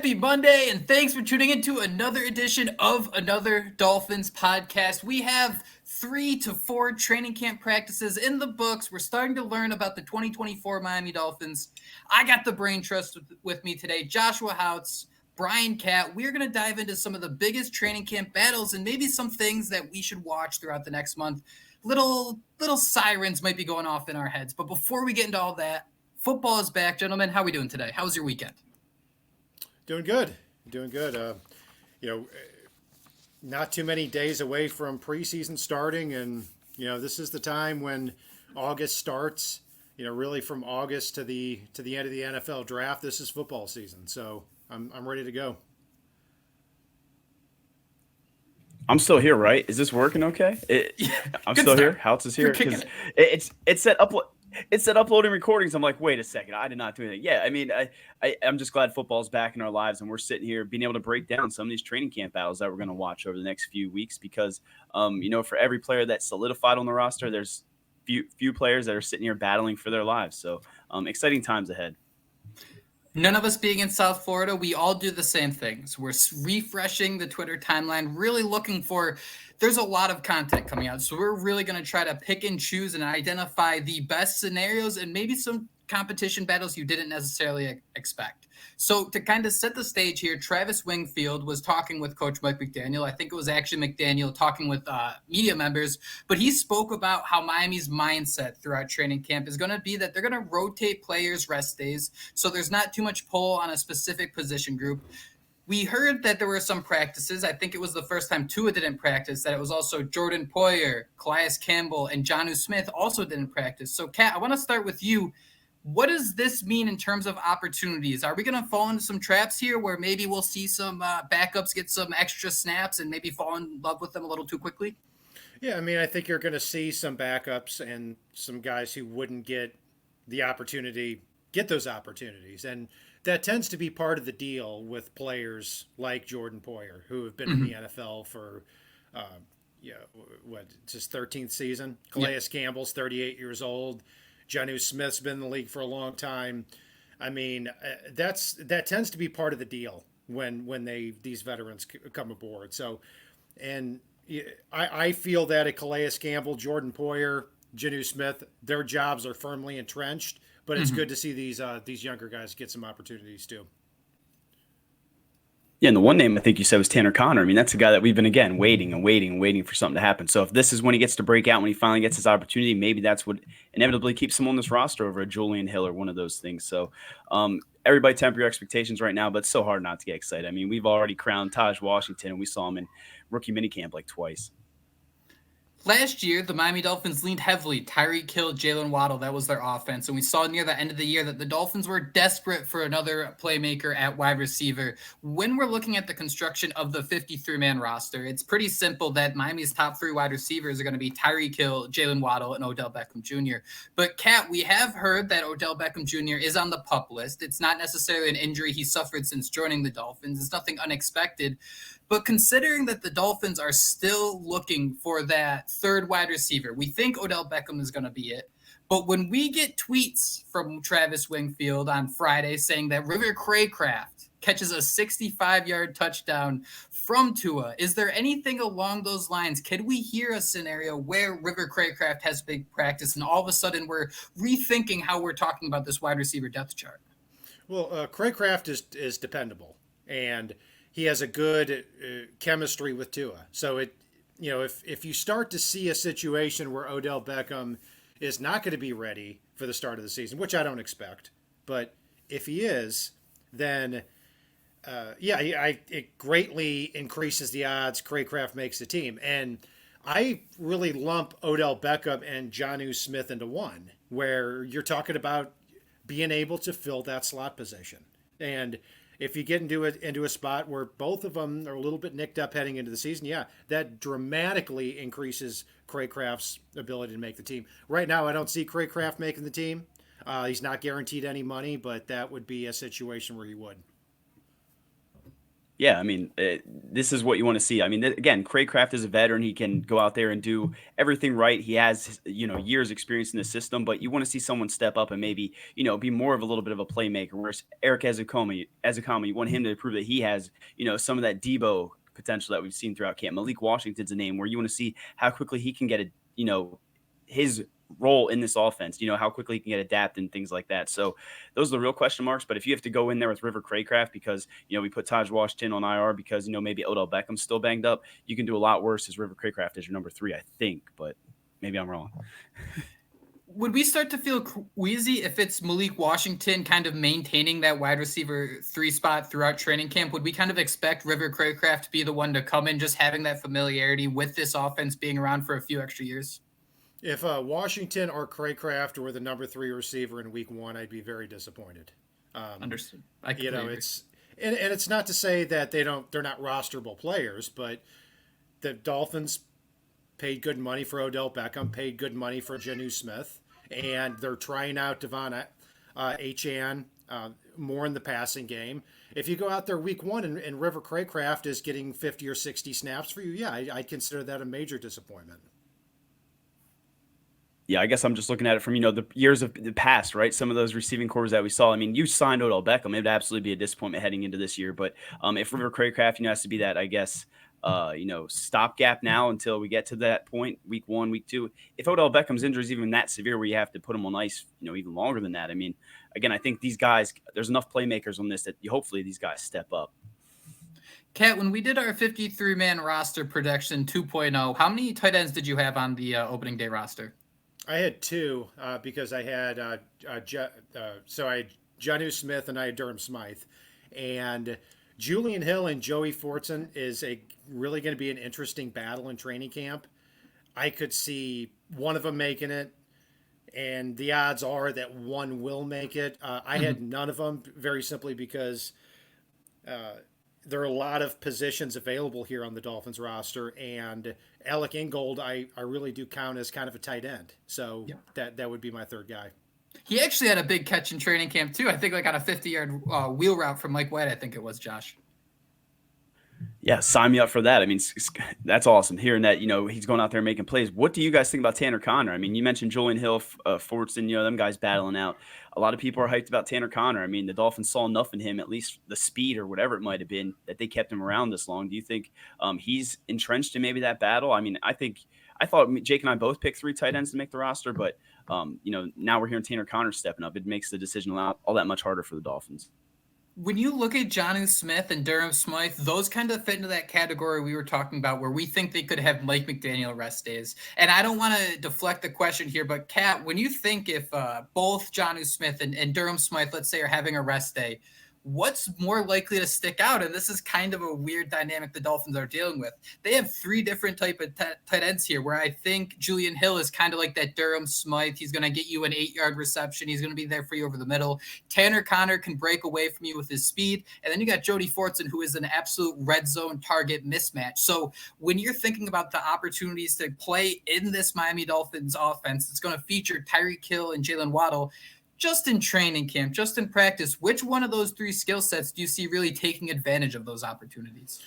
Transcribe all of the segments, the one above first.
Happy Monday, and thanks for tuning into another edition of Another Dolphins Podcast. We have 3 to 4 training camp practices in the books. We're starting to learn about the 2024 Miami Dolphins. I got the brain trust with me today, Joshua Houtz, Brian Catt. We're going to dive into some of the biggest training camp battles and maybe some things that we should watch throughout the next month. Little sirens might be going off in our heads. But before we get into all that, football is back, gentlemen. How are we doing today? How was your weekend? Doing good. Not too many days away from preseason starting, and this is the time when August starts. Really from August to the end of the NFL draft. This is football season, so I'm ready to go. I'm still here, right? Is this working okay? I'm still here. Houtz is here because it said uploading recordings. I'm like, wait a second, I did not do anything. Yeah, I mean, I'm just glad football's back in our lives, and we're sitting here being able to break down some of these training camp battles that we're going to watch over the next few weeks because, for every player that's solidified on the roster, there's few players that are sitting here battling for their lives. So exciting times ahead. None of us being in South Florida, we all do the same things. We're refreshing the Twitter timeline, really looking for – there's a lot of content coming out. So we're really going to try to pick and choose and identify the best scenarios and maybe some competition battles you didn't necessarily expect. So to kind of set the stage here, Travis Wingfield was talking with Coach Mike McDaniel. I think it was actually McDaniel talking with media members, but he spoke about how Miami's mindset throughout training camp is going to be that they're going to rotate players' rest days, so there's not too much pull on a specific position group. We heard that there were some practices. I think it was the first time Tua didn't practice, that it was also Jordan Poyer, Calais Campbell, and Jonnu Smith also didn't practice. So, Kat, I want to start with you. What does this mean in terms of opportunities? Are we going to fall into some traps here where maybe we'll see some backups get some extra snaps and maybe fall in love with them a little too quickly? Yeah, I mean, I think you're going to see some backups and some guys who wouldn't get the opportunity, get those opportunities. And that tends to be part of the deal with players like Jordan Poyer, who have been in the NFL for, it's his 13th season. Calais Campbell's 38 years old. Jonnu Smith's been in the league for a long time. I mean, that tends to be part of the deal when these veterans come aboard. So, and I feel that at Calais Campbell, Jordan Poyer, Jonnu Smith, their jobs are firmly entrenched. But it's good to see these younger guys get some opportunities too. Yeah, and the one name I think you said was Tanner Conner. I mean, that's a guy that we've been, again, waiting for something to happen. So if this is when he gets to break out, when he finally gets his opportunity, maybe that's what inevitably keeps him on this roster over a Julian Hill or one of those things. So everybody temper your expectations right now, but it's so hard not to get excited. I mean, we've already crowned Taj Washington, and we saw him in rookie minicamp like twice. Last year, the Miami Dolphins leaned heavily. Tyreek Hill, Jalen Waddle, that was their offense. And we saw near the end of the year that the Dolphins were desperate for another playmaker at wide receiver. When we're looking at the construction of the 53-man roster, it's pretty simple that Miami's top 3 wide receivers are going to be Tyreek Hill, Jalen Waddle, and Odell Beckham Jr. But, Kat, we have heard that Odell Beckham Jr. is on the PUP list. It's not necessarily an injury he suffered since joining the Dolphins. It's nothing unexpected. But considering that the Dolphins are still looking for that third wide receiver, we think Odell Beckham is going to be it. But when we get tweets from Travis Wingfield on Friday saying that River Craycraft catches a 65-yard touchdown from Tua, is there anything along those lines? Could we hear a scenario where River Craycraft has big practice and all of a sudden we're rethinking how we're talking about this wide receiver depth chart? Well, Craycraft is dependable, and he has a good chemistry with Tua. So if you start to see a situation where Odell Beckham is not going to be ready for the start of the season, which I don't expect, but if he is, then it greatly increases the odds Craycraft makes the team. And I really lump Odell Beckham and Jonnu Smith into one, where you're talking about being able to fill that slot position. And if you get into a spot where both of them are a little bit nicked up heading into the season, that dramatically increases Craycraft's ability to make the team. Right now, I don't see Craycraft making the team. He's not guaranteed any money, but that would be a situation where he would. Yeah, I mean, this is what you want to see. I mean, again, Craycraft is a veteran. He can go out there and do everything right. He has, years experience in the system, but you want to see someone step up and maybe, be more of a little bit of a playmaker. Whereas Eric Ezekiel, you want him to prove that he has, some of that Debo potential that we've seen throughout camp. Malik Washington's a name where you want to see how quickly he can get his role in this offense, how quickly he can get adapted and things like that. So those are the real question marks. But if you have to go in there with River Craycraft because, we put Taj Washington on IR because, maybe Odell Beckham's still banged up, you can do a lot worse as River Craycraft as your number 3, I think. But maybe I'm wrong. Would we start to feel queasy if it's Malik Washington kind of maintaining that wide receiver 3 spot throughout training camp? Would we kind of expect River Craycraft to be the one to come in just having that familiarity with this offense being around for a few extra years? If Washington or Craycraft were the number 3 receiver in week 1, I'd be very disappointed. Understood. I agree. It's and it's not to say that they're not rosterable players, but the Dolphins paid good money for Odell Beckham, paid good money for Jonnu Smith, and they're trying out Devon Achane more in the passing game. If you go out there week 1 and River Craycraft is getting 50 or 60 snaps for you, yeah, I'd consider that a major disappointment. Yeah, I guess I'm just looking at it from, the years of the past, right? Some of those receiving corps that we saw. I mean, you signed Odell Beckham. It would absolutely be a disappointment heading into this year. But if River Craycraft, has to be that, I guess, stopgap now until we get to that point, week 1, week 2. If Odell Beckham's injury is even that severe where you have to put him on ice, even longer than that. I mean, again, I think these guys, there's enough playmakers on this that hopefully these guys step up. Kat, when we did our 53-man roster prediction 2.0, how many tight ends did you have on the opening day roster? I had 2 because I had I had Jonnu Smith and I had Durham Smythe, and Julian Hill and Joey Fortson is really going to be an interesting battle in training camp. I could see one of them making it, and the odds are that one will make it. I had none of them very simply because there are a lot of positions available here on the Dolphins roster, and Alec Ingold, I really do count as kind of a tight end. So that would be my 3rd guy. He actually had a big catch in training camp too. I think like on a 50-yard wheel route from Mike White, I think it was, Josh. Yeah, sign me up for that. I mean, that's awesome hearing that, he's going out there making plays. What do you guys think about Tanner Conner? I mean, you mentioned Julian Hill, Fortson, them guys battling out. A lot of people are hyped about Tanner Conner. I mean, the Dolphins saw enough in him, at least the speed or whatever it might have been, that they kept him around this long. Do you think he's entrenched in maybe that battle? I mean, I thought Jake and I both picked 3 tight ends to make the roster, but, now we're hearing Tanner Conner stepping up. It makes the decision all that much harder for the Dolphins. When you look at Jonnu Smith and Durham Smythe, those kind of fit into that category we were talking about where we think they could have Mike McDaniel rest days. And I don't want to deflect the question here, but Kat, when you think if both Jonnu Smith and Durham Smythe, let's say, are having a rest day, what's more likely to stick out? And this is kind of a weird dynamic the Dolphins are dealing with. They have 3 different type of tight ends here, where I think Julian Hill is kind of like that Durham Smythe. He's going to get you an 8-yard reception. He's going to be there for you over the middle. Tanner Conner can break away from you with his speed. And then you got Jody Fortson, who is an absolute red zone target mismatch. So when you're thinking about the opportunities to play in this Miami Dolphins offense, it's going to feature Tyreek Hill and Jalen Waddle. Just in training camp, just in practice, which one of those 3 skill sets do you see really taking advantage of those opportunities?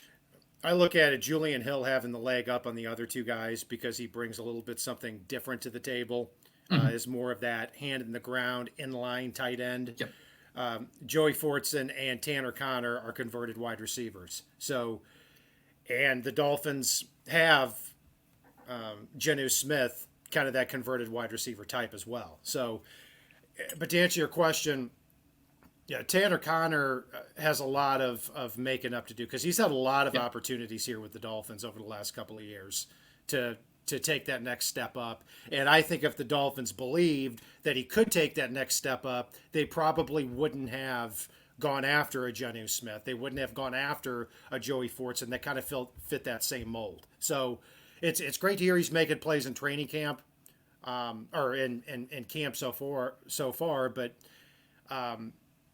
I look at it, Julian Hill having the leg up on the other 2 guys because he brings a little bit something different to the table. Is more of that hand in the ground, inline tight end. Yep. Joey Fortson and Tanner Conner are converted wide receivers. So, and the Dolphins have Jonnu Smith, kind of that converted wide receiver type as well. So, but to answer your question, Tanner Conner has a lot of making up to do because he's had a lot of opportunities here with the Dolphins over the last couple of years to take that next step up. And I think if the Dolphins believed that he could take that next step up, they probably wouldn't have gone after a Jonnu Smith. They wouldn't have gone after a Joey Fortson that kind of fit that same mold. So it's great to hear he's making plays in training camp. Or in camp so far, but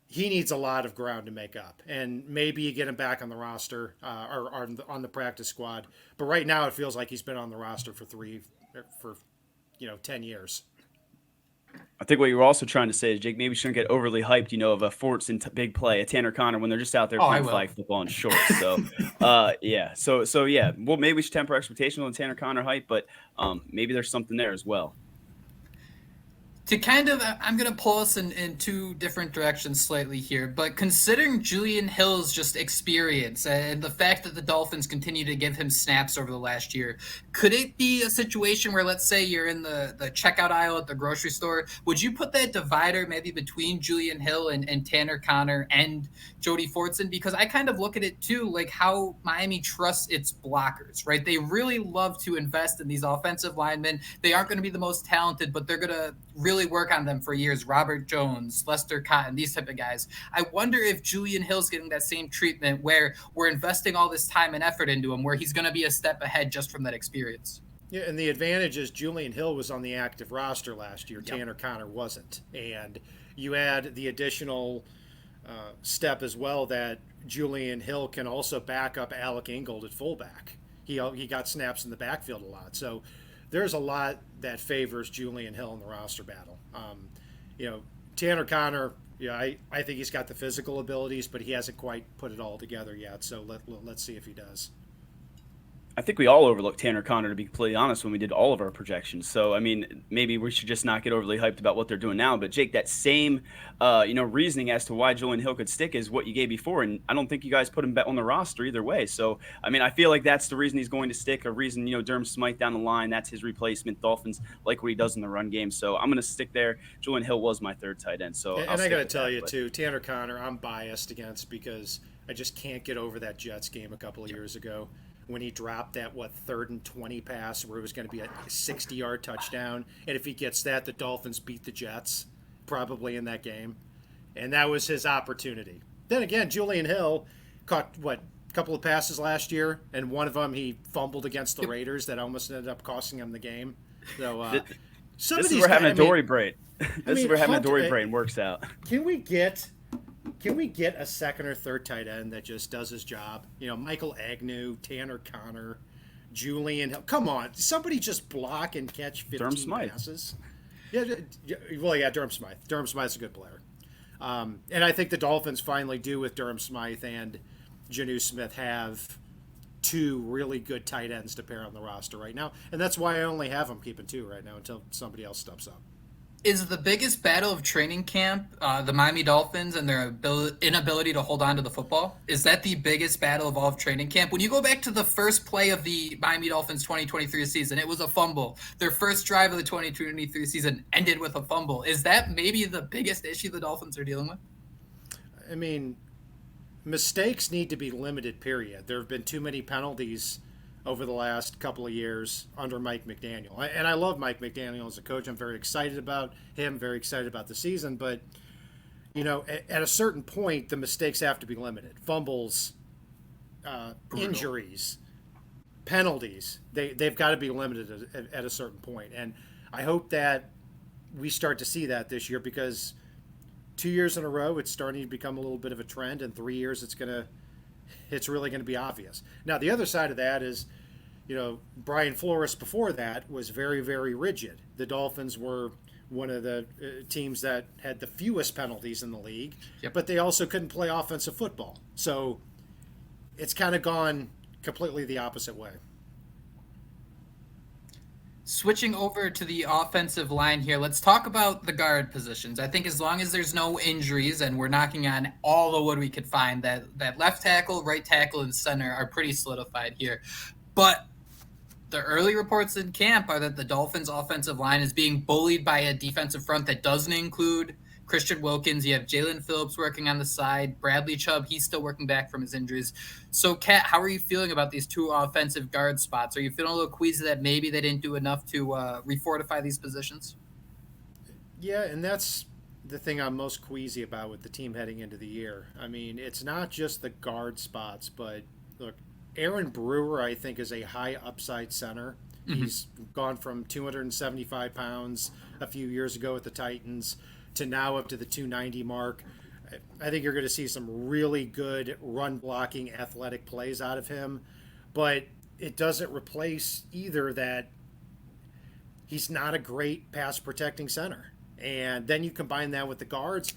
he needs a lot of ground to make up, and maybe you get him back on the roster or on the practice squad. But right now, it feels like he's been on the roster for 10 years. I think what you were also trying to say is, Jake, maybe shouldn't get overly hyped, of a Forts and big play, a Tanner Connor, when they're just out there playing flag football in shorts. So, yeah. So yeah. Well, maybe we should temper expectations on Tanner Connor hype, but maybe there's something there as well. To kind of, I'm going to pull us in two different directions slightly here, but considering Julian Hill's just experience and the fact that the Dolphins continue to give him snaps over the last year, could it be a situation where, let's say you're in the checkout aisle at the grocery store, would you put that divider maybe between Julian Hill and Tanner Connor and Jody Fortson? Because I kind of look at it too, like how Miami trusts its blockers, right? They really love to invest in these offensive linemen. They aren't going to be the most talented, but they're going to really work on them for years. Robert Jones, Lester Cotton, these type of guys. I wonder if Julian Hill's getting that same treatment where we're investing all this time and effort into him, where he's going to be a step ahead just from that experience. Yeah, and the advantage is Julian Hill was on the active roster last year. Yep. Tanner Connor wasn't. And you add the additional step as well that Julian Hill can also back up Alec Ingold at fullback. He got snaps in the backfield a lot. So there's a lot that favors Julian Hill in the roster battle. Tanner Connor, I think he's got the physical abilities, but he hasn't quite put it all together yet. So let's see if he does. I think we all overlooked Tanner Connor, to be completely honest, when we did all of our projections. So, I mean, maybe we should just not get overly hyped about what they're doing now. But, Jake, that same, reasoning as to why Julian Hill could stick is what you gave before. And I don't think you guys put him on the roster either way. So, I mean, I feel like that's the reason he's going to stick, a reason, Durham Smythe down the line, that's his replacement. Dolphins like what he does in the run game. So I'm going to stick there. Julian Hill was my third tight end. So, and I got to tell you, too, Tanner Connor, I'm biased against because I just can't get over that Jets game a couple of years ago, when he dropped that, 3rd and 20 pass where it was going to be a 60-yard touchdown. And if he gets that, the Dolphins beat the Jets probably in that game. And that was his opportunity. Then again, Julian Hill caught, a couple of passes last year, and one of them he fumbled against the Raiders that almost ended up costing him the game. So this is where having a Dory brain. This is where having a Dory brain works out. Can we get a second or third tight end that just does his job? Michael Agnew, Tanner Connor, Julian Hill. Come on, somebody just block and catch 15 passes. Durham Smythe. Durham Smythe's a good player. And I think the Dolphins finally do, with Durham Smythe and Jonnu Smith, have two really good tight ends to pair on the roster right now. And that's why I only have them keeping two right now until somebody else steps up. Is the biggest battle of training camp the Miami Dolphins and their inability to hold on to the football? Is that the biggest battle of all of training camp? When you go back to the first play of the Miami Dolphins 2023 season, it was a fumble. Their first drive of the 2023 season ended with a fumble. Is that maybe the biggest issue the Dolphins are dealing with? I mean, mistakes need to be limited, period. There have been too many penalties over the last couple of years under Mike McDaniel. And I love Mike McDaniel as a coach. I'm very excited about him, very excited about the season. But, at a certain point, the mistakes have to be limited. Fumbles, injuries, penalties, they've got to be limited at a certain point. And I hope that we start to see that this year, because 2 years in a row, it's starting to become a little bit of a trend. And 3 years, it's really going to be obvious. Now, the other side of that is, Brian Flores before that was very, very rigid. The Dolphins were one of the teams that had the fewest penalties in the league, but they also couldn't play offensive football. So it's kind of gone completely the opposite way. Switching over to the offensive line here, let's talk about the guard positions. I think as long as there's no injuries and we're knocking on all the wood we could find, that left tackle, right tackle, and center are pretty solidified here. But the early reports in camp are that the Dolphins' offensive line is being bullied by a defensive front that doesn't include Christian Wilkins. You have Jalen Phillips working on the side. Bradley Chubb, he's still working back from his injuries. So, Kat, how are you feeling about these two offensive guard spots? Are you feeling a little queasy that maybe they didn't do enough to refortify these positions? Yeah, and that's the thing I'm most queasy about with the team heading into the year. I mean, it's not just the guard spots, but look, Aaron Brewer, I think, is a high upside center. Mm-hmm. He's gone from 275 pounds a few years ago at the Titans to now up to the 290 mark. I think you're going to see some really good run blocking athletic plays out of him, but it doesn't replace either that he's not a great pass protecting center. And then you combine that with the guards.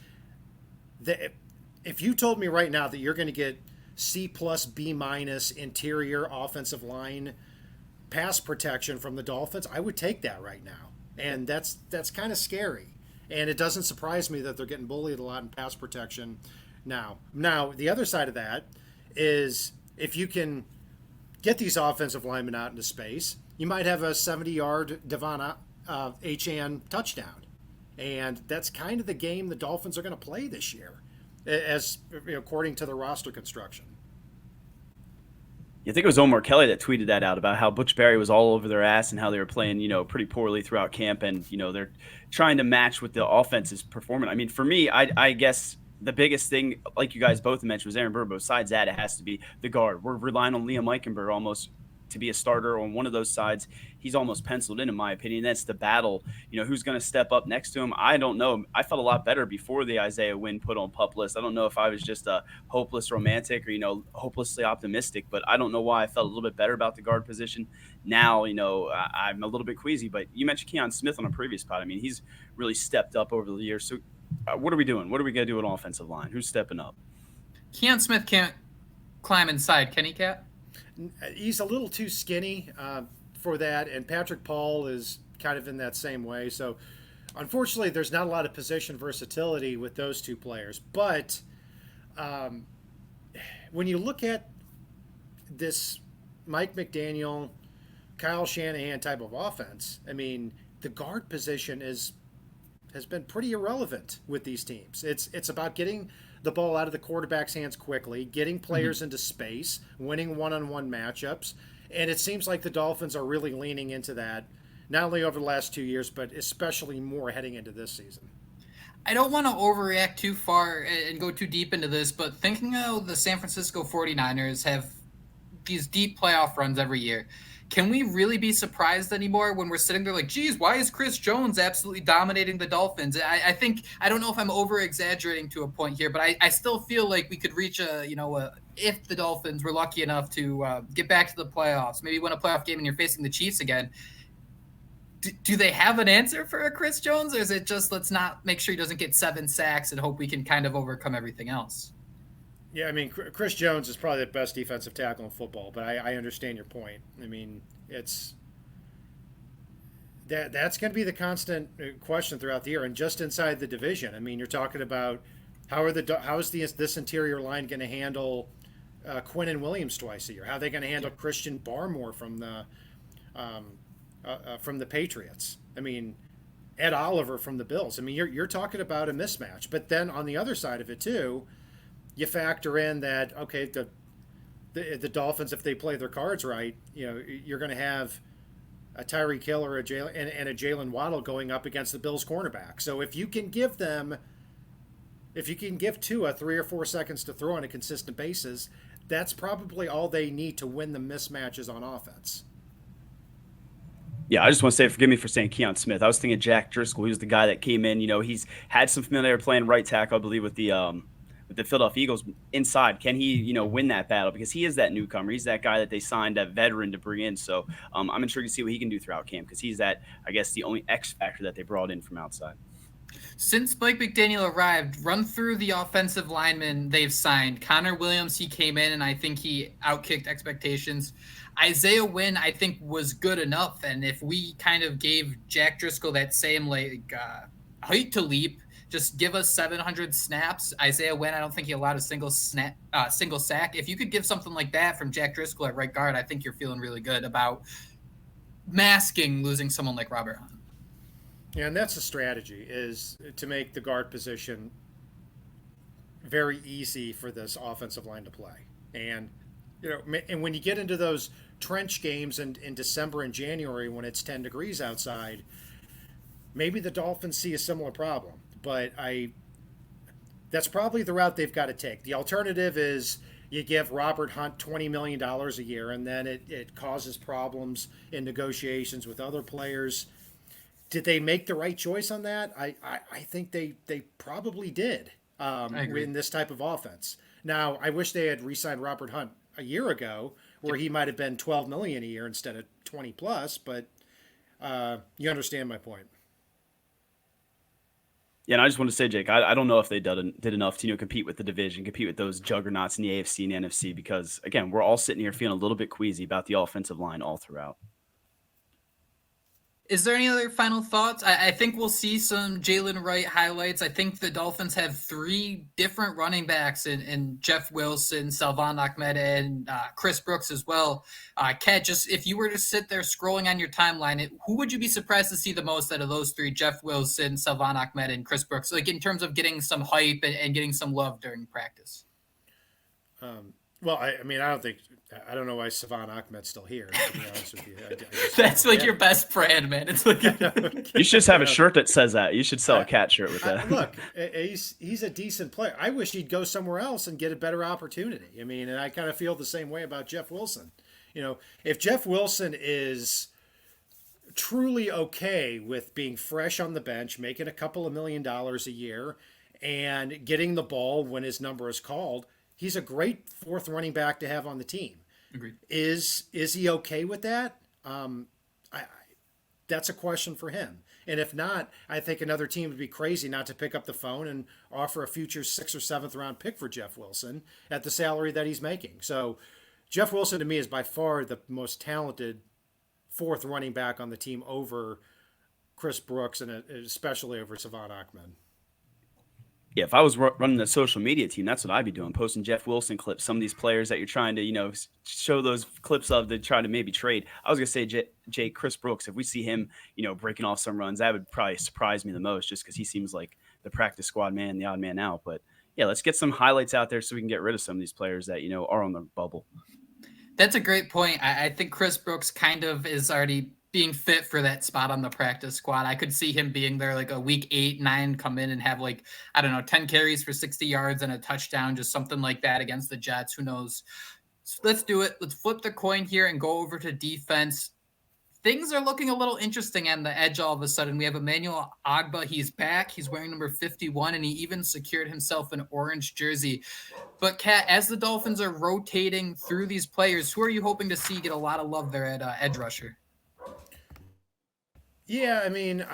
If you told me right now that you're going to get C plus B minus interior offensive line pass protection from the Dolphins, I would take that right now. And that's kind of scary. And it doesn't surprise me that they're getting bullied a lot in pass protection now. Now, the other side of that is if you can get these offensive linemen out into space, you might have a 70-yard Devon Achane touchdown. And that's kind of the game the Dolphins are going to play this year, as according to the roster construction. I think it was Omar Kelly that tweeted that out about how Butch Barry was all over their ass and how they were playing, pretty poorly throughout camp. And, they're trying to match with the offense's performance. I mean, for me, I guess the biggest thing, like you guys both mentioned, was Aaron Burr. Besides that, it has to be the guard. We're relying on Liam Eichenberg almost to be a starter on one of those sides. He's almost penciled in my opinion. That's the battle. Who's going to step up next to him? I don't know. I felt a lot better before the Isaiah Wynn put on PUP list. I don't know if I was just a hopeless romantic or, hopelessly optimistic, but I don't know why I felt a little bit better about the guard position. Now, I'm a little bit queasy, but you mentioned Keon Smith on a previous pod. I mean, he's really stepped up over the years. So what are we doing? What are we going to do on offensive line? Who's stepping up? Keon Smith can't climb inside, can he, Cat? He's a little too skinny for that, and Patrick Paul is kind of in that same way. So, unfortunately, there's not a lot of position versatility with those two players. But when you look at this Mike McDaniel, Kyle Shanahan type of offense, I mean, the guard position has been pretty irrelevant with these teams. It's about getting the ball out of the quarterback's hands quickly, getting players into space, winning one-on-one matchups. And it seems like the Dolphins are really leaning into that, not only over the last 2 years, but especially more heading into this season. I don't want to overreact too far and go too deep into this, but thinking of the San Francisco 49ers have these deep playoff runs every year. Can we really be surprised anymore when we're sitting there like, geez, why is Chris Jones absolutely dominating the Dolphins? I think, I don't know if I'm over-exaggerating to a point here, but I still feel like we could reach if the Dolphins were lucky enough to get back to the playoffs, maybe win a playoff game and you're facing the Chiefs again. Do they have an answer for a Chris Jones, or is it just let's not make sure he doesn't get 7 sacks and hope we can kind of overcome everything else? Yeah, I mean, Chris Jones is probably the best defensive tackle in football, but I understand your point. I mean, it's that's going to be the constant question throughout the year, and just inside the division. I mean, you're talking about how is this interior line going to handle Quinnen Williams twice a year? How are they going to handle Christian Barmore from the Patriots? I mean, Ed Oliver from the Bills. I mean, you're talking about a mismatch. But then on the other side of it too, you factor in that, okay, the Dolphins, if they play their cards right, you're going to have a Tyreek Hill or a Jalen Waddle going up against the Bills cornerback. So if you can give Tua 3 or 4 seconds to throw on a consistent basis, that's probably all they need to win the mismatches on offense. Yeah, I just want to say, forgive me for saying Keon Smith. I was thinking Jack Driscoll. He was the guy that came in. He's had some familiarity playing right tackle, I believe, with the Philadelphia Eagles inside. Can he, win that battle? Because he is that newcomer. He's that guy that they signed, that veteran to bring in. So I'm intrigued to see what he can do throughout camp, because he's that, I guess, the only X factor that they brought in from outside. Since Mike McDaniel arrived, run through the offensive linemen they've signed. Connor Williams, he came in, and I think he outkicked expectations. Isaiah Wynn, I think, was good enough. And if we kind of gave Jack Driscoll that same height to leap, just give us 700 snaps. Isaiah Wynn, I don't think he allowed a single sack. If you could give something like that from Jack Driscoll at right guard, I think you're feeling really good about masking losing someone like Robert Hunt. Yeah, and that's the strategy, is to make the guard position very easy for this offensive line to play. And and when you get into those trench games in December and January when it's 10 degrees outside, maybe the Dolphins see a similar problem. But that's probably the route they've got to take. The alternative is you give Robert Hunt $20 million a year, and then it causes problems in negotiations with other players. Did they make the right choice on that? I think they probably did in this type of offense. Now, I wish they had re-signed Robert Hunt a year ago, where he might have been $12 million a year instead of 20 plus, but you understand my point. Yeah, and I just want to say, Jake, I don't know if they did enough to compete with the division, compete with those juggernauts in the AFC and NFC, because again, we're all sitting here feeling a little bit queasy about the offensive line all throughout. Is there any other final thoughts? I think we'll see some Jalen Wright highlights. I think the Dolphins have 3 different running backs in Jeff Wilson, Salvon Ahmed, and Chris Brooks as well. Kat, just if you were to sit there scrolling on your timeline, who would you be surprised to see the most out of those 3, Jeff Wilson, Salvon Ahmed, and Chris Brooks, like in terms of getting some hype and getting some love during practice? Well, I don't know why Savon Ahmed's still here, to be honest with you. That's like your best friend, man. It's like you should just have a shirt that says that. You should sell a Cat shirt with that. Look, he's a decent player. I wish he'd go somewhere else and get a better opportunity. I mean, and I kind of feel the same way about Jeff Wilson. If Jeff Wilson is truly okay with being fresh on the bench, making a couple of $1 million a year, and getting the ball when his number is called, he's a great 4th running back to have on the team. Agreed. Is he okay with that? That's a question for him. And if not, I think another team would be crazy not to pick up the phone and offer a future 6th or 7th round pick for Jeff Wilson at the salary that he's making. So Jeff Wilson to me is by far the most talented 4th running back on the team over Chris Brooks and especially over Savon Ahmed. Yeah, if I was running the social media team, that's what I'd be doing, posting Jeff Wilson clips, some of these players that you're trying to, show those clips of to try to maybe trade. I was going to say, Jake, Chris Brooks, if we see him, breaking off some runs, that would probably surprise me the most just because he seems like the practice squad man, the odd man out. But, yeah, let's get some highlights out there so we can get rid of some of these players that, are on the bubble. That's a great point. I think Chris Brooks kind of is already being fit for that spot on the practice squad. I could see him being there like a week 8, 9, come in and have 10 carries for 60 yards and a touchdown, just something like that against the Jets. Who knows? So let's do it. Let's flip the coin here and go over to defense. Things are looking a little interesting on the edge all of a sudden. We have Emmanuel Ogbah. He's back. He's wearing number 51, and he even secured himself an orange jersey. But, Kat, as the Dolphins are rotating through these players, who are you hoping to see get a lot of love there at edge rusher? Yeah, I mean,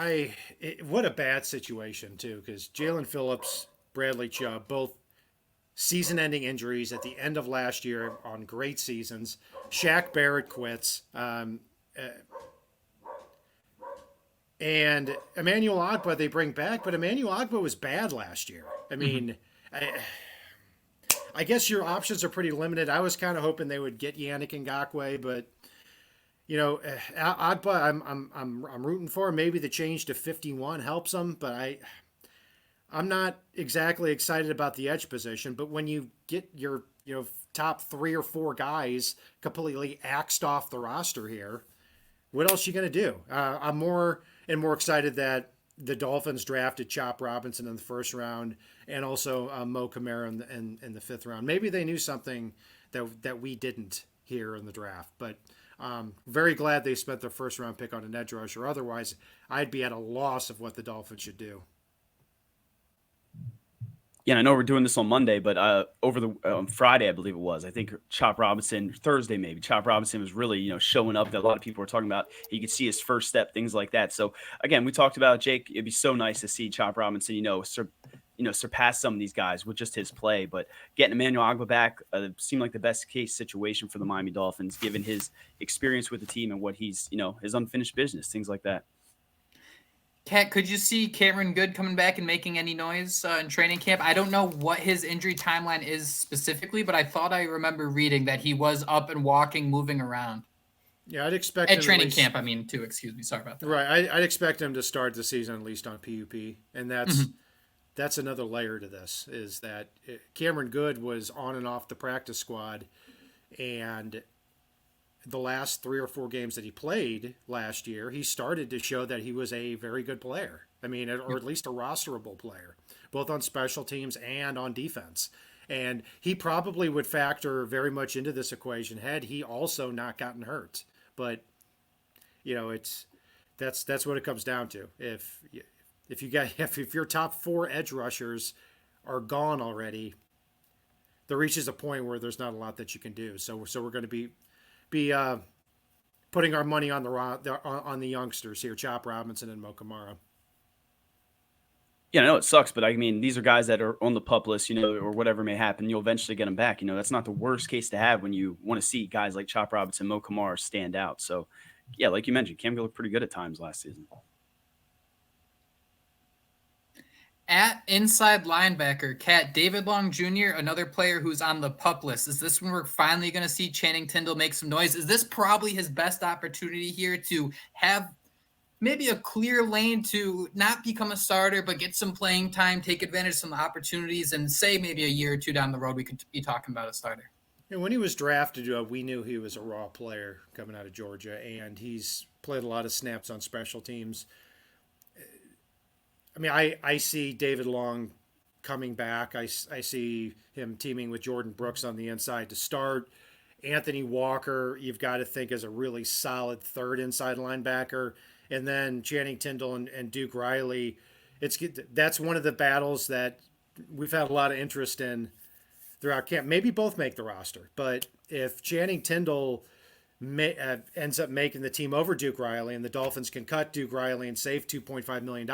what a bad situation, too, because Jalen Phillips, Bradley Chubb, both season-ending injuries at the end of last year on great seasons. Shaq Barrett quits. And Emmanuel Ogbah they bring back, but Emmanuel Ogbah was bad last year. I mean, I guess your options are pretty limited. I was kind of hoping they would get Yannick Ngakoue, but Ogbah, I'm rooting for. Maybe the change to 51 helps him, but I'm not exactly excited about the edge position. But when you get your top 3 or 4 guys completely axed off the roster here, what else are you going to do? I'm more excited that the Dolphins drafted Chop Robinson in the 1st round and also Mo Camara in the 5th round. Maybe they knew something that we didn't here in the draft, but very glad they spent their 1st round pick on an edge rusher. Otherwise, I'd be at a loss of what the Dolphins should do. Yeah, I know we're doing this on Monday, but over the Friday, I believe it was. I think Chop Robinson, Thursday maybe. Chop Robinson was really, showing up that a lot of people were talking about. You could see his first step, things like that. So again, we talked about Jake. It'd be so nice to see Chop Robinson, surpass some of these guys with just his play. But getting Emmanuel Ogbah back seemed like the best case situation for the Miami Dolphins, given his experience with the team and what he's, his unfinished business, things like that. Kat, could you see Cameron Good coming back and making any noise in training camp? I don't know what his injury timeline is specifically, but I thought I remember reading that he was up and walking, moving around. Yeah, I'd expect at training camp. I mean, too. Excuse me. Sorry about that. Right, I'd expect him to start the season at least on PUP, and that's another layer to this. Is that Cameron Good was on and off the practice squad, and the last 3 or 4 games that he played last year, he started to show that he was a very good player. I mean, or at least a rosterable player, both on special teams and on defense. And he probably would factor very much into this equation had he also not gotten hurt. But that's what it comes down to. If your top 4 edge rushers are gone already, there reaches a point where there's not a lot that you can do. So we're going to be putting our money on the youngsters here, Chop Robinson and Mo Camara. Yeah, I know it sucks, but I mean, these are guys that are on the PUP list, or whatever may happen. You'll eventually get them back. That's not the worst case to have when you want to see guys like Chop Robinson, Mo Kamara stand out. So, yeah, like you mentioned, Cam looked pretty good at times last season. At inside linebacker, David Long Jr., another player who's on the PUP list. Is this when we're finally going to see Channing Tindall make some noise? Is this probably his best opportunity here to have maybe a clear lane to not become a starter, but get some playing time, take advantage of some opportunities, and say maybe a year or two down the road we could be talking about a starter? And when he was drafted, we knew he was a raw player coming out of Georgia, and he's played a lot of snaps on special teams. I mean, I see David Long coming back. I see him teaming with Jordan Brooks on the inside to start. Anthony Walker, you've got to think, is a really solid third inside linebacker. And then Channing Tindall and Duke Riley. That's one of the battles that we've had a lot of interest in throughout camp. Maybe both make the roster, but if Channing Tindall ends up making the team over Duke Riley and the Dolphins can cut Duke Riley and save $2.5 million,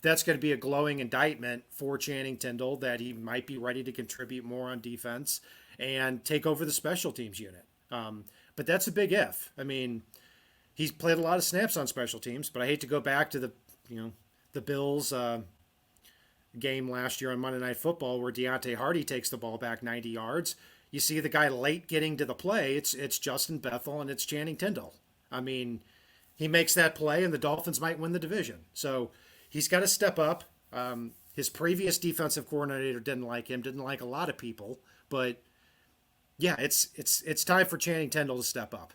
that's going to be a glowing indictment for Channing Tindall that he might be ready to contribute more on defense and take over the special teams unit. But that's a big if. I mean, he's played a lot of snaps on special teams, but I hate to go back to the Bills game last year on Monday Night Football where Deontay Hardy takes the ball back 90 yards. You see the guy late getting to the play. It's Justin Bethel and it's Channing Tindall. I mean, he makes that play and the Dolphins might win the division. So he's got to step up. His previous defensive coordinator didn't like him, didn't like a lot of people, but yeah, it's time for Channing Tindall to step up.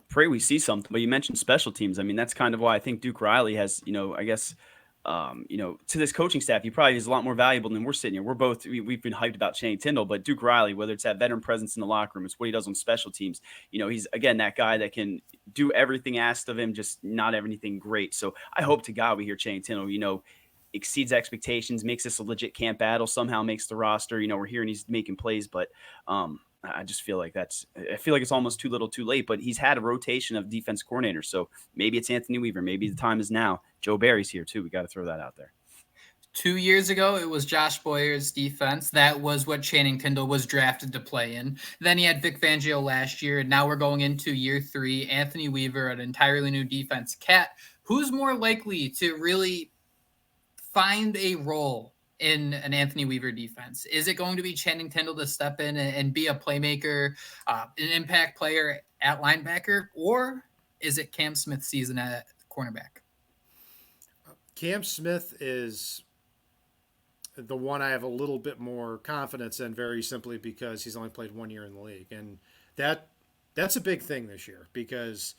Pray we see something, but you mentioned special teams. I mean, that's kind of why I think Duke Riley has, I guess, to this coaching staff, he probably is a lot more valuable than we're sitting here. We've been hyped about Channing Tindall, but Duke Riley, whether it's that veteran presence in the locker room, it's what he does on special teams. He's, again, that guy that can do everything asked of him, just not everything great. So I hope to God we hear Channing Tindall, exceeds expectations, makes this a legit camp battle, somehow makes the roster. We're hearing he's making plays, but I just feel like it's almost too little too late, but he's had a rotation of defense coordinators. So maybe it's Anthony Weaver. Maybe the time is now. Joe Barry's here too. We got to throw that out there. 2 years ago, it was Josh Boyer's defense. That was what Channing Tindall was drafted to play in. Then he had Vic Fangio last year, and now we're going into year 3. Anthony Weaver, an entirely new defense. Who's more likely to really find a role in an Anthony Weaver defense? Is it going to be Channing Tindall to step in and be a playmaker, an impact player at linebacker, or is it Cam Smith's season at cornerback? Cam Smith is the one I have a little bit more confidence in, very simply because he's only played 1 year in the league. And that's a big thing this year, because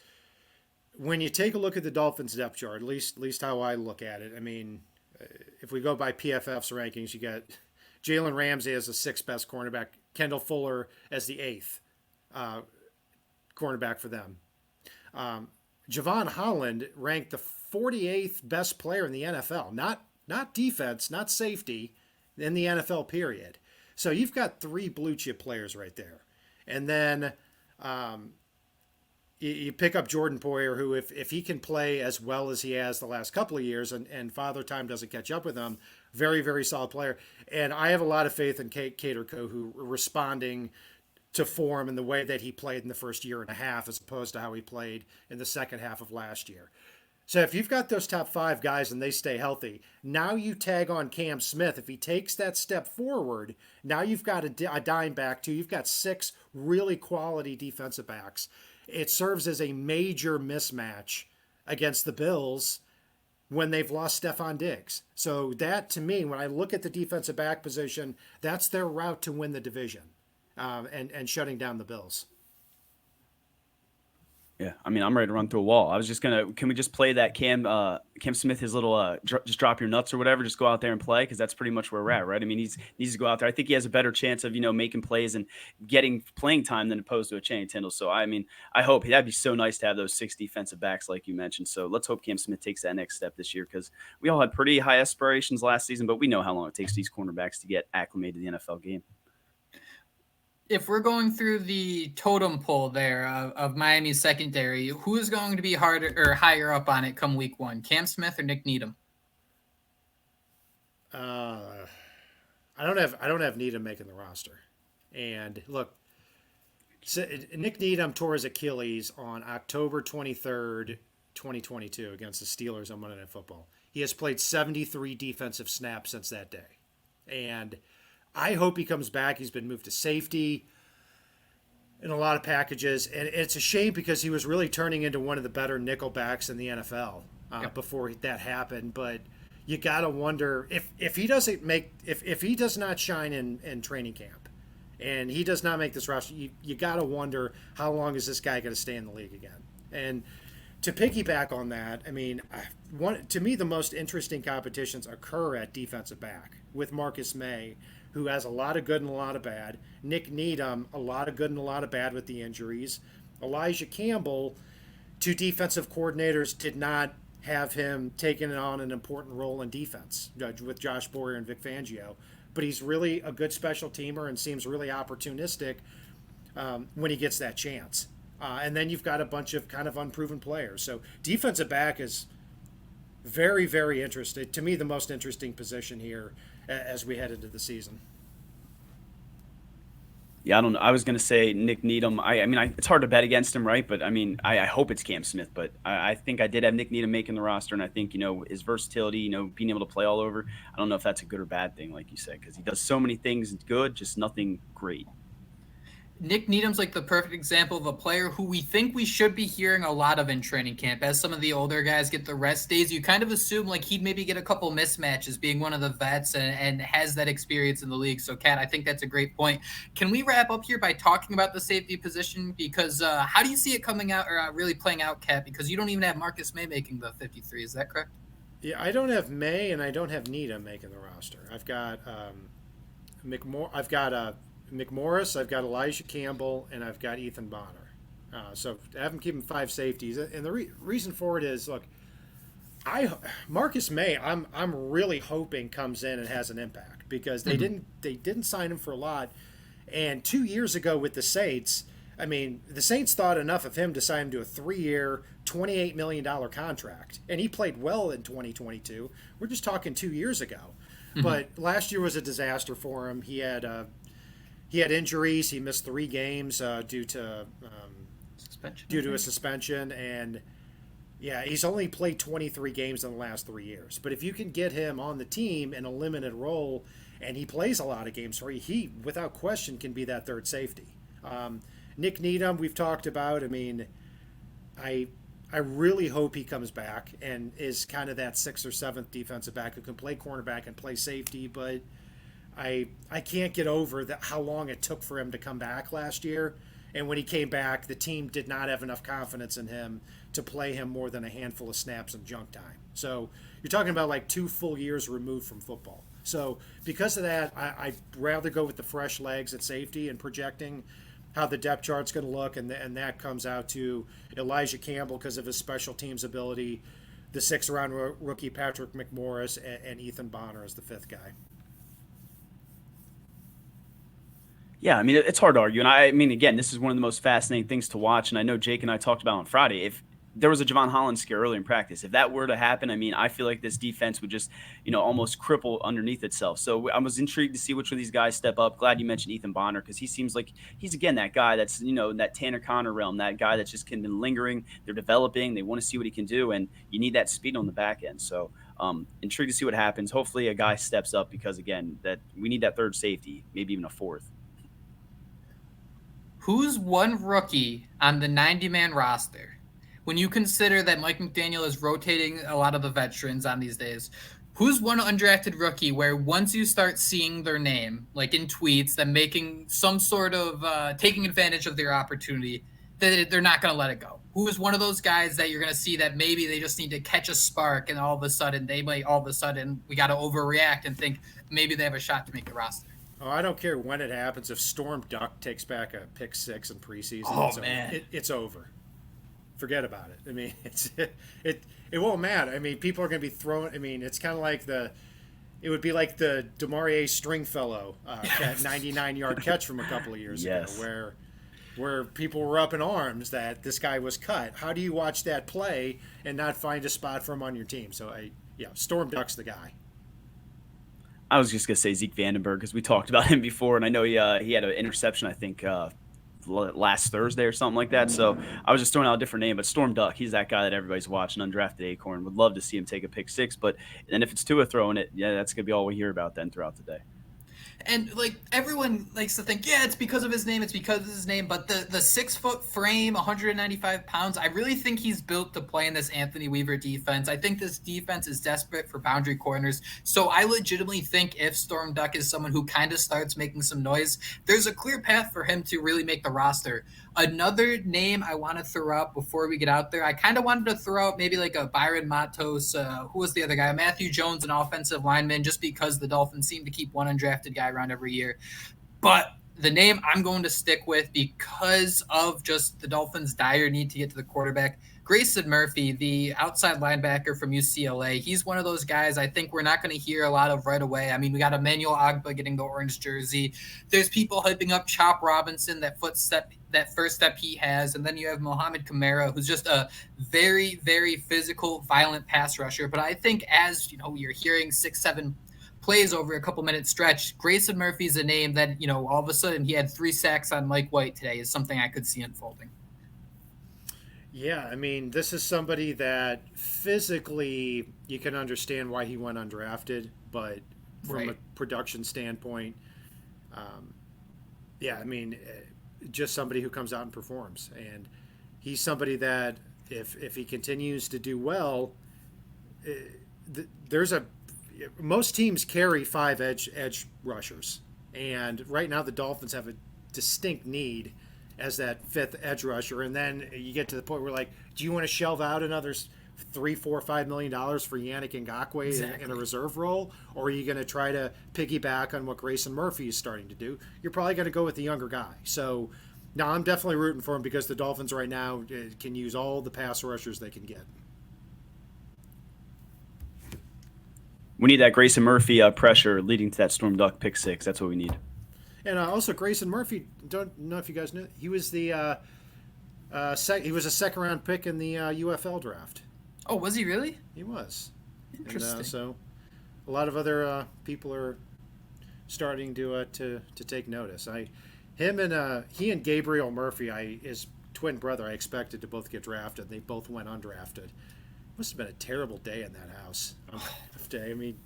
when you take a look at the Dolphins depth chart, at least how I look at it, I mean, if we go by PFF's rankings, you got Jalen Ramsey as the 6th best cornerback, Kendall Fuller as the 8th cornerback for them. Javon Holland ranked the 48th best player in the NFL, not defense, not safety, in the NFL period. So you've got 3 blue chip players right there. And then you pick up Jordan Poyer, who if he can play as well as he has the last couple of years and Father Time doesn't catch up with him, very, very solid player. And I have a lot of faith in Cater Co, who responding to form in the way that he played in the first year and a half as opposed to how he played in the second half of last year. So if you've got those top 5 guys and they stay healthy, now you tag on Cam Smith. If he takes that step forward, now you've got a dime back too. You've got 6 really quality defensive backs. It serves as a major mismatch against the Bills when they've lost Stephon Diggs. So that, to me, when I look at the defensive back position, that's their route to win the division and shutting down the Bills. Yeah, I mean, I'm ready to run through a wall. I was just can we just play that Cam Smith, his little just drop your nuts or whatever, just go out there and play, because that's pretty much where we're at, right? I mean, he needs to go out there. I think he has a better chance of, making plays and getting playing time than opposed to a Channing Tindall. So, I mean, I hope that'd be so nice to have those 6 defensive backs like you mentioned. So let's hope Cam Smith takes that next step this year, because we all had pretty high aspirations last season, but we know how long it takes these cornerbacks to get acclimated to the NFL game. If we're going through the totem pole there of Miami's secondary, who is going to be harder or higher up on it come week 1, Cam Smith or Nick Needham? I don't have Needham making the roster. And look, Nick Needham tore his Achilles on October 23rd, 2022 against the Steelers on Monday Night Football. He has played 73 defensive snaps since that day. And I hope he comes back. He's been moved to safety in a lot of packages. And it's a shame because he was really turning into one of the better nickel backs in the NFL before that happened. But you got to wonder if he doesn't make if he does not shine in training camp and he does not make this roster, you got to wonder how long is this guy going to stay in the league again. And to piggyback on that, I mean, to me, the most interesting competitions occur at defensive back with Marcus May, who has a lot of good and a lot of bad. Nick Needham, a lot of good and a lot of bad with the injuries. Elijah Campbell, two defensive coordinators did not have him taking on an important role in defense with Josh Boyer and Vic Fangio. But he's really a good special teamer and seems really opportunistic when he gets that chance. And then you've got a bunch of kind of unproven players. So defensive back is very, very interesting. To me, the most interesting position here as we head into the season. Yeah, I don't know. I was going to say Nick Needham. I mean, it's hard to bet against him, right? But, I mean, I hope it's Cam Smith. But I think I did have Nick Needham making the roster, and I think, his versatility, being able to play all over, I don't know if that's a good or bad thing, like you said, because he does so many things good, just nothing great. Nick Needham's like the perfect example of a player who we think we should be hearing a lot of in training camp. As some of the older guys get the rest days, you kind of assume like he'd maybe get a couple mismatches being one of the vets and has that experience in the league. So, Kat, I think that's a great point. Can we wrap up here by talking about the safety position? Because how do you see it coming out or really playing out, Kat? Because you don't even have Marcus May making the 53. Is that correct? Yeah, I don't have May and I don't have Needham making the roster. I've got McMorris, I've got Elijah Campbell, and I've got Ethan Bonner. So I have them keeping 5 safeties, and the reason for it is, look, Marcus May, I'm really hoping comes in and has an impact because they didn't sign him for a lot, and 2 years ago with the Saints, I mean, the Saints thought enough of him to sign him to a 3-year, $28 million contract, and he played well in 2022. We're just talking 2 years ago, but last year was a disaster for him. He had injuries. He missed 3 games due to a suspension, and he's only played 23 games in the last 3 years. But if you can get him on the team in a limited role, and he plays a lot of games for you, he without question can be that third safety. Nick Needham, we've talked about. I mean, I really hope he comes back and is kind of that 6th or 7th defensive back who can play cornerback and play safety, but I can't get over how long it took for him to come back last year. And when he came back, the team did not have enough confidence in him to play him more than a handful of snaps in junk time. So you're talking about like 2 full years removed from football. So because of that, I'd rather go with the fresh legs at safety and projecting how the depth chart's going to look. And that comes out to Elijah Campbell because of his special teams ability, the 6th-round rookie Patrick McMorris, and Ethan Bonner as the 5th guy. Yeah, I mean, it's hard to argue. And I mean, again, this is one of the most fascinating things to watch. And I know Jake and I talked about on Friday. If there was a Javon Holland scare early in practice, if that were to happen, I mean, I feel like this defense would just, almost cripple underneath itself. So I was intrigued to see which of these guys step up. Glad you mentioned Ethan Bonner because he seems like he's, again, that guy that's, that Tanner Connor realm, that guy that's just been lingering. They're developing. They want to see what he can do. And you need that speed on the back end. So intrigued to see what happens. Hopefully a guy steps up because, again, that we need that third safety, maybe even a 4th. Who's one rookie on the 90-man roster? When you consider that Mike McDaniel is rotating a lot of the veterans on these days, who's one undrafted rookie where once you start seeing their name, like in tweets, them making some sort of taking advantage of their opportunity, that they're not going to let it go? Who is one of those guys that you're going to see that maybe they just need to catch a spark and all of a sudden we got to overreact and think maybe they have a shot to make the roster? Oh, I don't care when it happens. If Storm Duck takes back a pick 6 in preseason, it's over. Forget about it. I mean, it won't matter. I mean, people are going to be throwing. I mean, it's kind of like it would be like the DeMaurier Stringfellow 99-yard catch from a couple of years ago, where people were up in arms that this guy was cut. How do you watch that play and not find a spot for him on your team? So Storm Duck's the guy. I was just gonna say Zeke Vandenberg because we talked about him before, and I know he had an interception, I think, last Thursday or something like that. So I was just throwing out a different name, but Storm Duck, he's that guy that everybody's watching, undrafted acorn. Would love to see him take a pick six, but then if it's Tua throwing it, yeah, that's gonna be all we hear about then throughout the day. And like everyone likes to think, yeah, it's because of his name, but the 6 foot frame, 195 pounds, I really think he's built to play in this Anthony Weaver defense. I think this defense is desperate for boundary corners. So I legitimately think if Storm Duck is someone who kind of starts making some noise, there's a clear path for him to really make the roster. Another name I want to throw out before we get out there, I kind of wanted to throw out maybe like a Byron Matos. Who was the other guy? Matthew Jones, an offensive lineman, just because the Dolphins seem to keep one undrafted guy around every year. But the name I'm going to stick with because of just the Dolphins' dire need to get to the quarterback, Grayson Murphy, the outside linebacker from UCLA. He's one of those guys I think we're not going to hear a lot of right away. I mean, we got Emmanuel Ogbah getting the orange jersey. There's people hyping up Chop Robinson, that first step he has. And then you have Mohamed Kamara, who's just a very, very physical, violent pass rusher. But I think as, you're hearing 6-7 plays over a couple minute stretch, Grayson Murphy's a name that, all of a sudden he had 3 sacks on Mike White today is something I could see unfolding. Yeah, I mean, this is somebody that physically you can understand why he went undrafted, but from a production standpoint, just somebody who comes out and performs. And he's somebody that if he continues to do well, most teams carry 5 edge rushers. And right now the Dolphins have a distinct need as that 5th edge rusher, and then you get to the point where, like, do you want to shelve out another $3, $4, $5 million for Yannick Ngakoue in a reserve role, or are you going to try to piggyback on what Grayson Murphy is starting to do? You're probably going to go with the younger guy. So, no, I'm definitely rooting for him because the Dolphins right now can use all the pass rushers they can get. We need that Grayson Murphy pressure leading to that Storm Duck pick six. That's what we need. And also Grayson Murphy, don't know if you guys knew, he was he was a second-round pick in the UFL draft. Oh, was he really? He was. Interesting. And, so a lot of other people are starting to take notice. He and Gabriel Murphy, his twin brother, I expected to both get drafted. They both went undrafted. Must have been a terrible day in that house. I mean,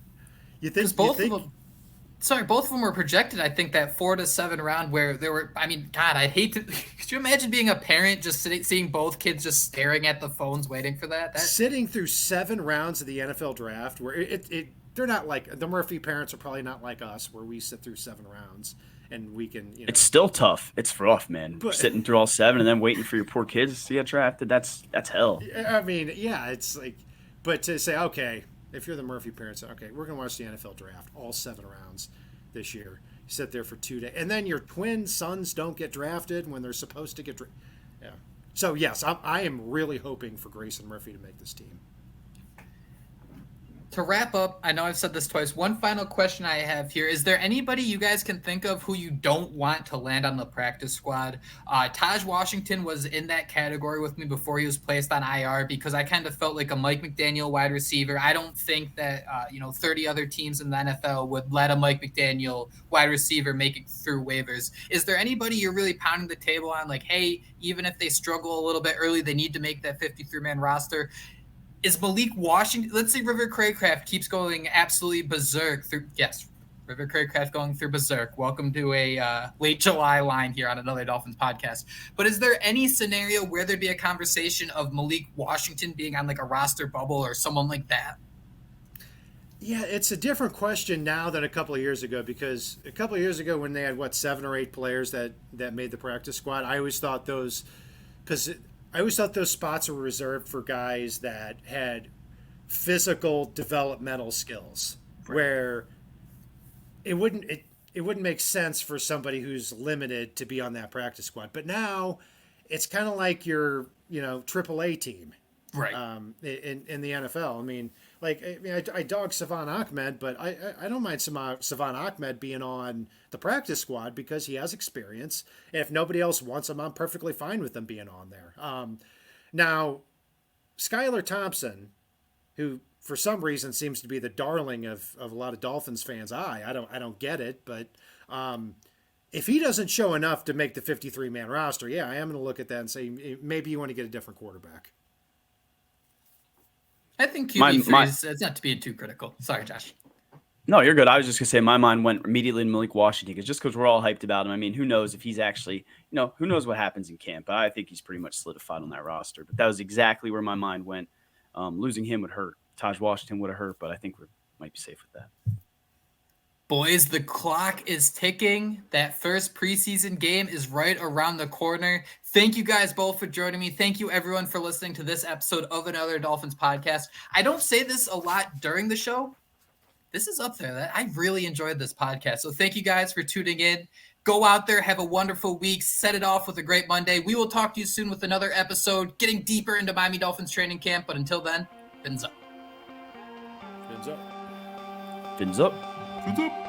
both of them were projected, I think, that 4 to 7 round where there were, I mean, God, I'd hate to, could you imagine being a parent just seeing both kids just staring at the phones waiting for that? Sitting through 7 rounds of the NFL draft where they're not like, the Murphy parents are probably not like us where we sit through 7 rounds and we can, It's still tough. It's rough, man. Sitting through all 7 and then waiting for your poor kids to get drafted, that's hell. I mean, yeah, it's like, but to say, okay, if you're the Murphy parents, okay, we're going to watch the NFL draft, all 7 rounds this year. You sit there for 2 days. And then your twin sons don't get drafted when they're supposed to get drafted. Yeah. So, yes, I am really hoping for Grayson Murphy to make this team. To wrap up, I know I've said this twice. One final question I have here. Is there anybody you guys can think of who you don't want to land on the practice squad? Taj Washington was in that category with me before he was placed on IR because I kind of felt like a Mike McDaniel wide receiver. I don't think that 30 other teams in the NFL would let a Mike McDaniel wide receiver make it through waivers. Is there anybody you're really pounding the table on, like, hey, even if they struggle a little bit early, they need to make that 53-man roster? Is Malik Washington, let's say River Craycraft keeps going absolutely berserk River Craycraft going through berserk. Welcome to a late July line here on Another Dolphins podcast. But is there any scenario where there'd be a conversation of Malik Washington being on like a roster bubble or someone like that? Yeah, it's a different question now than a couple of years ago because a couple of years ago when they had, 7 or 8 players that made the practice squad, I always thought those spots were reserved for guys that had physical developmental skills, right, where it wouldn't make sense for somebody who's limited to be on that practice squad. But now it's kind of like your AAA team, right? In the NFL. I mean, I dog Savon Ahmed, but I don't mind Savon Ahmed being on the practice squad because he has experience. And if nobody else wants him, I'm perfectly fine with them being on there. Now, Skylar Thompson who for some reason seems to be the darling of a lot of Dolphins fans' eye. I don't get it, but if he doesn't show enough to make the 53-man roster, yeah, I am going to look at that and say maybe you want to get a different quarterback. I think QB3 is not to be too critical. Sorry, Josh. No, you're good. I was just going to say my mind went immediately to Malik Washington because we're all hyped about him. I mean, who knows if he's actually, who knows what happens in camp. I think he's pretty much solidified on that roster. But that was exactly where my mind went. Losing him would hurt. Taj Washington would have hurt, but I think we might be safe with that. Boys, the clock is ticking. That first preseason game is right around the corner. Thank you guys both for joining me. Thank you, everyone, for listening to this episode of Another Dolphins Podcast. I don't say this a lot during the show. This is up there. I really enjoyed this podcast. So thank you guys for tuning in. Go out there, have a wonderful week, set it off with a great Monday. We will talk to you soon with another episode, getting deeper into Miami Dolphins training camp. But until then, fins up. Fins up. Fins up. Fins up.